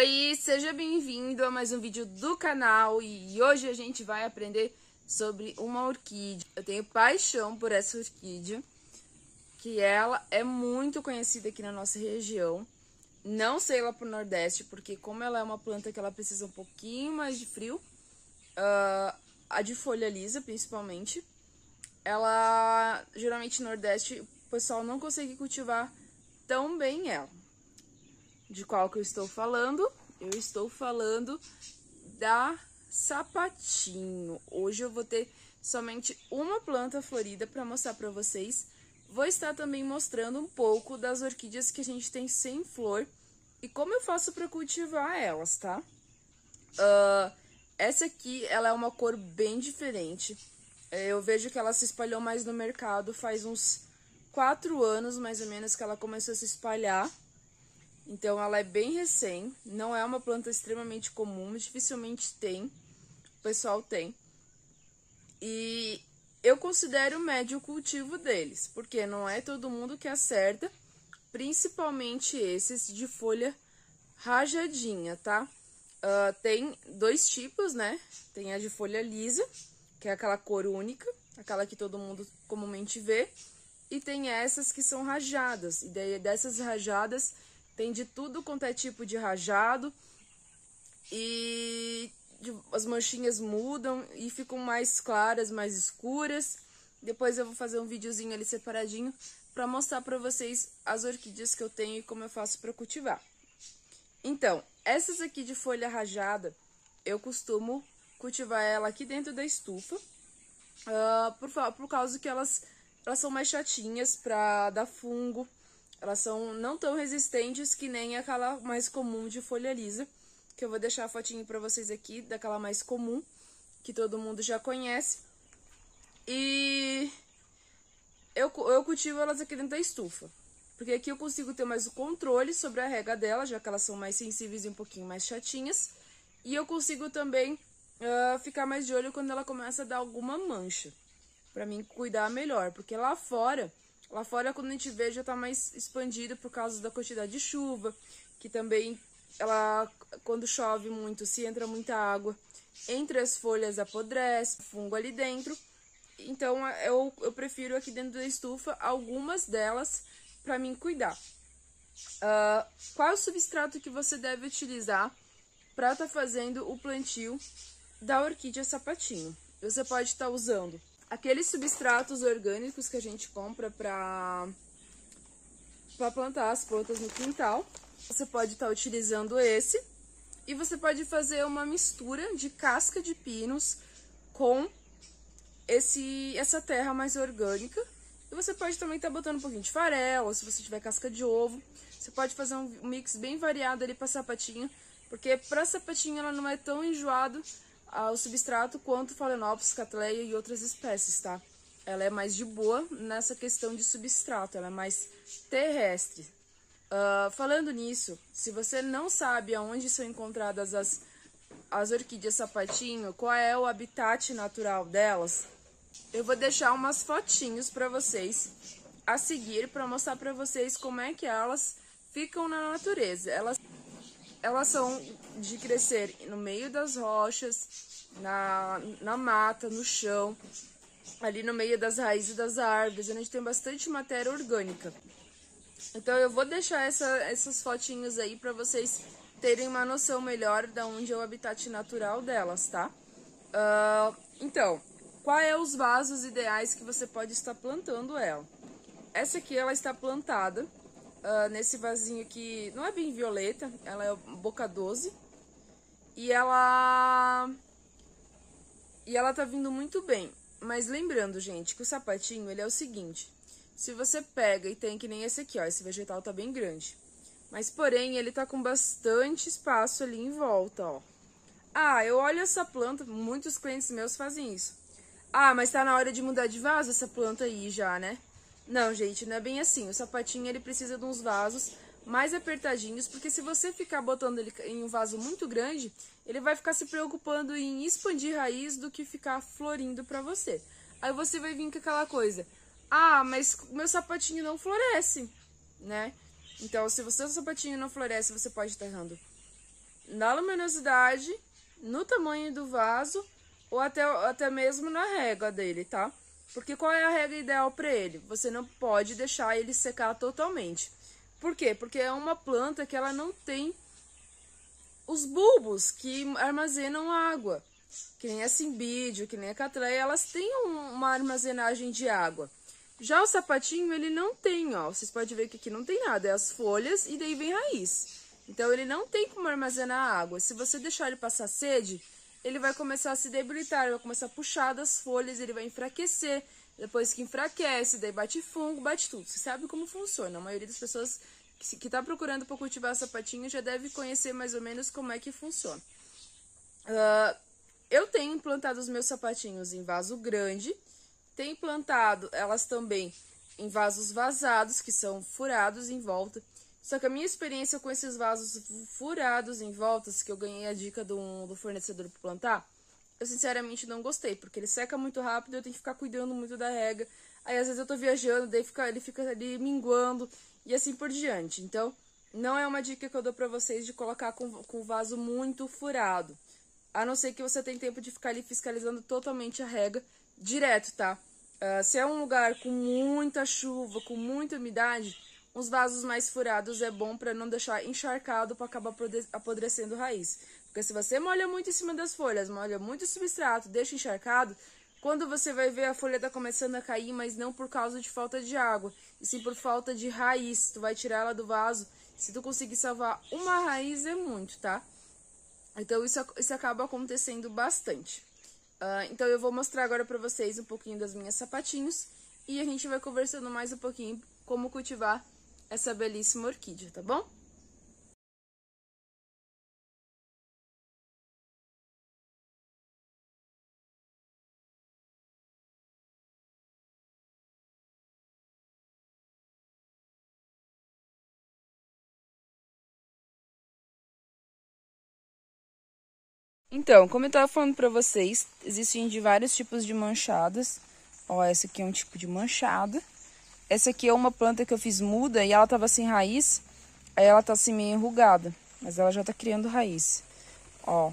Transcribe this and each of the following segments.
Oi, seja bem-vindo a mais um vídeo do canal e hoje a gente vai aprender sobre uma orquídea. Eu tenho paixão por essa orquídea, que ela é muito conhecida aqui na nossa região. Não sei lá pro Nordeste, porque como ela é uma planta que ela precisa um pouquinho mais de frio, a de folha lisa principalmente, ela geralmente no Nordeste o pessoal não consegue cultivar tão bem ela. De qual que eu estou falando? Eu estou falando da sapatinho. Hoje eu vou ter somente uma planta florida para mostrar para vocês. Vou estar também mostrando um pouco das orquídeas que a gente tem sem flor e como eu faço para cultivar elas, tá? Essa aqui, ela é uma cor bem diferente. Eu vejo que ela se espalhou mais no mercado faz uns 4 anos, mais ou menos, que ela começou a se espalhar. Então, ela é bem recém, não é uma planta extremamente comum, dificilmente tem, o pessoal tem. E eu considero médio o cultivo deles, porque não é todo mundo que acerta, principalmente esses de folha rajadinha, tá? Tem dois tipos, né? Tem a de folha lisa, que é aquela cor única, aquela que todo mundo comumente vê, e tem essas que são rajadas, e daí dessas rajadas tem de tudo quanto é tipo de rajado e as manchinhas mudam e ficam mais claras, mais escuras. Depois eu vou fazer um videozinho ali separadinho para mostrar para vocês as orquídeas que eu tenho e como eu faço para cultivar. Então, essas aqui de folha rajada, eu costumo cultivar ela aqui dentro da estufa, por causa que elas são mais chatinhas para dar fungo. Elas são não tão resistentes que nem aquela mais comum de folha lisa, que eu vou deixar a fotinho pra vocês aqui, daquela mais comum, que todo mundo já conhece. E eu cultivo elas aqui dentro da estufa, porque aqui eu consigo ter mais o controle sobre a rega dela, já que elas são mais sensíveis e um pouquinho mais chatinhas. E eu consigo também ficar mais de olho quando ela começa a dar alguma mancha, pra mim cuidar melhor, porque lá fora, quando a gente vê, já tá mais expandido por causa da quantidade de chuva, que também, quando chove muito, se entra muita água, entre as folhas apodrece, fungo ali dentro. Então, eu prefiro aqui dentro da estufa, algumas delas, pra mim cuidar. Qual é o substrato que você deve utilizar pra tá fazendo o plantio da orquídea sapatinho? Você pode estar usando aqueles substratos orgânicos que a gente compra para plantar as plantas no quintal. Você pode estar utilizando esse. E você pode fazer uma mistura de casca de pinos com essa terra mais orgânica. E você pode também estar botando um pouquinho de farelo, ou se você tiver casca de ovo. Você pode fazer um mix bem variado ali para sapatinho, porque para sapatinho ela não é tão enjoado o substrato quanto Phalaenopsis, Cattleya e outras espécies, tá? Ela é mais de boa nessa questão de substrato, ela é mais terrestre. Falando nisso, se você não sabe aonde são encontradas as orquídeas sapatinho, qual é o habitat natural delas, eu vou deixar umas fotinhos para vocês a seguir, para mostrar para vocês como é que elas ficam na natureza. Elas são de crescer no meio das rochas, na mata, no chão, ali no meio das raízes das árvores, onde tem bastante matéria orgânica. Então eu vou deixar essas fotinhos aí para vocês terem uma noção melhor de onde é o habitat natural delas, tá? Então, quais são os vasos ideais que você pode estar plantando ela? Essa aqui, ela está plantada nesse vasinho aqui, não é bem violeta, ela é boca 12. E ela tá vindo muito bem. Mas lembrando, gente, que o sapatinho, ele é o seguinte: se você pega e tem que nem esse aqui, ó, esse vegetal tá bem grande, mas porém ele tá com bastante espaço ali em volta, ó. Eu olho essa planta, muitos clientes meus fazem isso. Mas tá na hora de mudar de vaso essa planta aí já, né? Não, gente, não é bem assim. O sapatinho, ele precisa de uns vasos mais apertadinhos, porque se você ficar botando ele em um vaso muito grande, ele vai ficar se preocupando em expandir raiz do que ficar florindo pra você. Aí você vai vir com aquela coisa: mas meu sapatinho não floresce, né? Então, se o seu sapatinho não floresce, você pode estar errando na luminosidade, no tamanho do vaso ou até mesmo na régua dele, tá? Porque qual é a régua ideal para ele? Você não pode deixar ele secar totalmente. Por quê? Porque é uma planta que ela não tem os bulbos que armazenam água. Que nem a cimbídio, que nem a catleia, elas têm uma armazenagem de água. Já o sapatinho, ele não tem, ó. Vocês podem ver que aqui não tem nada, é as folhas e daí vem raiz. Então, ele não tem como armazenar água. Se você deixar ele passar sede, ele vai começar a se debilitar, ele vai começar a puxar das folhas, ele vai enfraquecer. Depois que enfraquece, daí bate fungo, bate tudo. Você sabe como funciona. A maioria das pessoas que tá procurando para cultivar sapatinho já deve conhecer mais ou menos como é que funciona. Eu tenho plantado os meus sapatinhos em vaso grande. Tenho plantado elas também em vasos vazados, que são furados em volta. Só que a minha experiência com esses vasos furados em voltas, que eu ganhei a dica do fornecedor para plantar, eu sinceramente não gostei, porque ele seca muito rápido e eu tenho que ficar cuidando muito da rega. Aí às vezes eu tô viajando, daí ele fica ali minguando e assim por diante. Então, não é uma dica que eu dou pra vocês de colocar com o vaso muito furado. A não ser que você tenha tempo de ficar ali fiscalizando totalmente a rega direto, tá? Se é um lugar com muita chuva, com muita umidade, uns vasos mais furados é bom para não deixar encharcado para acabar apodrecendo raiz. Porque se você molha muito em cima das folhas, molha muito o substrato, deixa encharcado, quando você vai ver a folha tá começando a cair, mas não por causa de falta de água, e sim por falta de raiz. Tu vai tirar ela do vaso, se tu conseguir salvar uma raiz é muito, tá? Então isso acaba acontecendo bastante. Então eu vou mostrar agora pra vocês um pouquinho das minhas sapatinhos e a gente vai conversando mais um pouquinho como cultivar essa belíssima orquídea, tá bom? Então, como eu tava falando pra vocês, existem de vários tipos de manchadas. Ó, essa aqui é um tipo de manchada. Essa aqui é uma planta que eu fiz muda e ela tava sem raiz, aí ela tá assim meio enrugada, mas ela já tá criando raiz. Ó,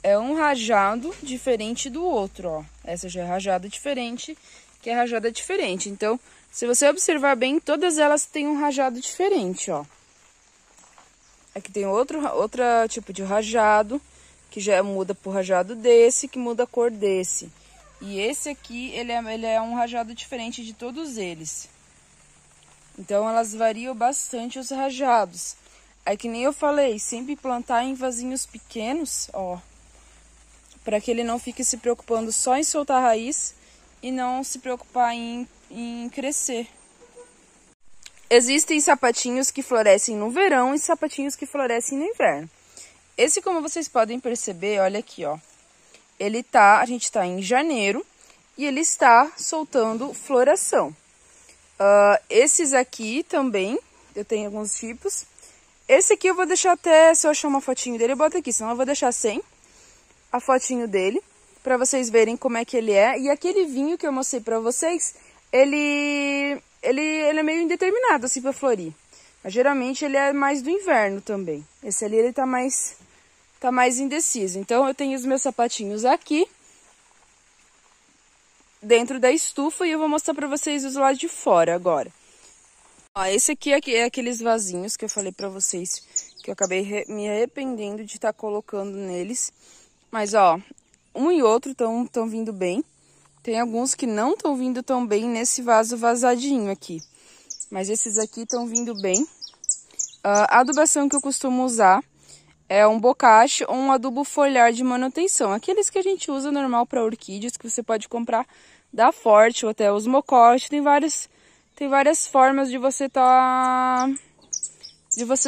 é um rajado diferente do outro, ó. Essa já é rajada diferente, que é rajada diferente. Então, se você observar bem, todas elas têm um rajado diferente, ó. Aqui tem outro tipo de rajado, que já muda pro rajado desse, que muda a cor desse. E esse aqui, ele é um rajado diferente de todos eles. Então, elas variam bastante os rajados. Aí, que nem eu falei, sempre plantar em vasinhos pequenos, ó. Para que ele não fique se preocupando só em soltar a raiz e não se preocupar em crescer. Existem sapatinhos que florescem no verão e sapatinhos que florescem no inverno. Esse, como vocês podem perceber, olha aqui, ó. A gente tá em janeiro e ele está soltando floração. Esses aqui também, eu tenho alguns tipos. Esse aqui eu vou deixar até, se eu achar uma fotinho dele, eu boto aqui, senão eu vou deixar sem a fotinho dele, pra vocês verem como é que ele é. E aquele vinho que eu mostrei pra vocês, ele é meio indeterminado, assim, pra florir. Mas geralmente ele é mais do inverno também. Esse ali, ele tá mais indeciso. Então, eu tenho os meus sapatinhos aqui, dentro da estufa, e eu vou mostrar pra vocês os lados de fora agora. Ó, esse aqui é aqueles vasinhos que eu falei pra vocês, que eu acabei me arrependendo de estar colocando neles. Mas, ó, um e outro estão vindo bem. Tem alguns que não estão vindo tão bem nesse vaso vazadinho aqui. Mas esses aqui estão vindo bem. A adubação que eu costumo usar é um bocache ou um adubo foliar de manutenção. Aqueles que a gente usa normal para orquídeas, que você pode comprar da Forte ou até os Mocote. Tem várias formas de você tá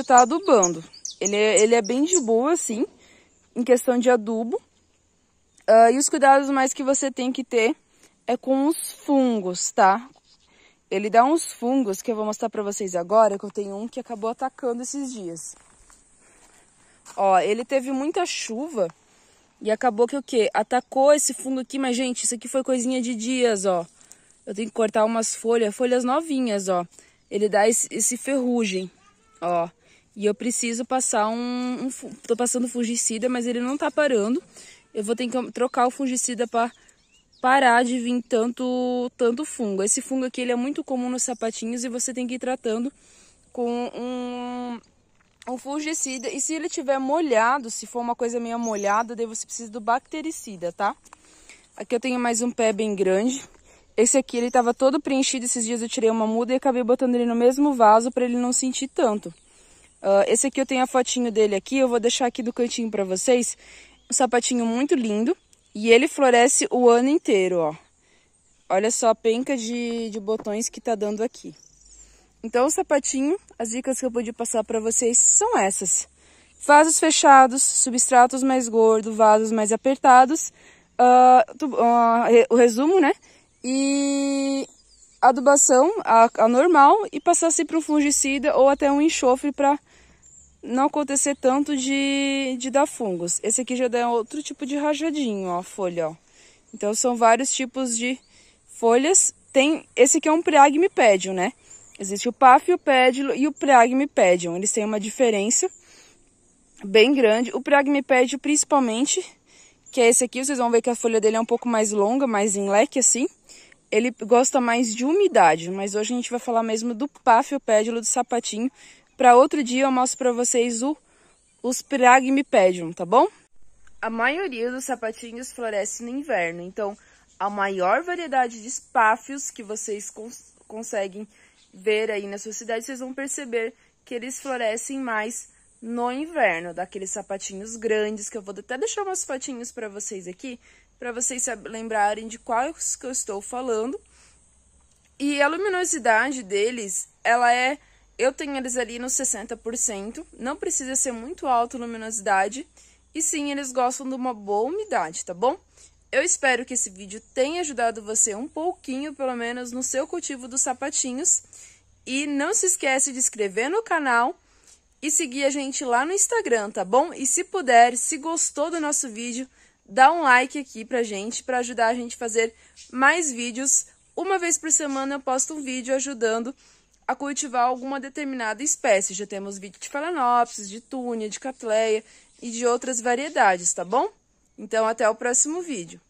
adubando. Ele é bem de boa, assim, em questão de adubo. E os cuidados mais que você tem que ter é com os fungos, tá? Ele dá uns fungos que eu vou mostrar pra vocês agora, que eu tenho um que acabou atacando esses dias. Ó, ele teve muita chuva e acabou que o quê? Atacou esse fungo aqui, mas, gente, isso aqui foi coisinha de dias, ó. Eu tenho que cortar umas folhas novinhas, ó. Ele dá esse ferrugem, ó. E eu preciso passar tô passando fungicida, mas ele não tá parando. Eu vou ter que trocar o fungicida para parar de vir tanto fungo. Esse fungo aqui ele é muito comum nos sapatinhos e você tem que ir tratando com um fungicida. E se ele tiver molhado, se for uma coisa meio molhada, daí você precisa do bactericida, tá? Aqui eu tenho mais um pé bem grande. Esse aqui ele tava todo preenchido, esses dias eu tirei uma muda e acabei botando ele no mesmo vaso para ele não sentir tanto. Esse aqui eu tenho a fotinho dele aqui, eu vou deixar aqui do cantinho para vocês. Um sapatinho muito lindo e ele floresce o ano inteiro, ó. Olha só a penca de botões que tá dando aqui. Então o sapatinho, as dicas que eu pude passar para vocês são essas. Vasos fechados, substratos mais gordos, vasos mais apertados. O resumo, né? E adubação, a normal, e passar sempre um fungicida ou até um enxofre para não acontecer tanto de dar fungos. Esse aqui já dá outro tipo de rajadinho, ó, a folha, ó. Então são vários tipos de folhas. Esse aqui é um Priagmipedium, né? Existe o Paphiopedilo e o Priagmipedium. Eles têm uma diferença bem grande. O Priagmipedium principalmente, que é esse aqui, vocês vão ver que a folha dele é um pouco mais longa, mais em leque assim. Ele gosta mais de umidade, mas hoje a gente vai falar mesmo do Paphiopedilo, do sapatinho. Para outro dia eu mostro para vocês os Priagmipedium, tá bom? A maioria dos sapatinhos floresce no inverno, então a maior variedade de espáfios que vocês conseguem ver aí na sua cidade, vocês vão perceber que eles florescem mais no inverno, daqueles sapatinhos grandes, que eu vou até deixar umas fotinhos para vocês aqui, para vocês lembrarem de quais que eu estou falando. E a luminosidade deles, eu tenho eles ali nos 60%, não precisa ser muito alta a luminosidade, e sim, eles gostam de uma boa umidade, tá bom? Eu espero que esse vídeo tenha ajudado você um pouquinho, pelo menos, no seu cultivo dos sapatinhos. E não se esquece de se inscrever no canal e seguir a gente lá no Instagram, tá bom? E se puder, se gostou do nosso vídeo, dá um like aqui pra gente, para ajudar a gente a fazer mais vídeos. Uma vez por semana eu posto um vídeo ajudando a cultivar alguma determinada espécie. Já temos vídeo de Phalaenopsis, de Túnia, de Cattleya e de outras variedades, tá bom? Então até o próximo vídeo.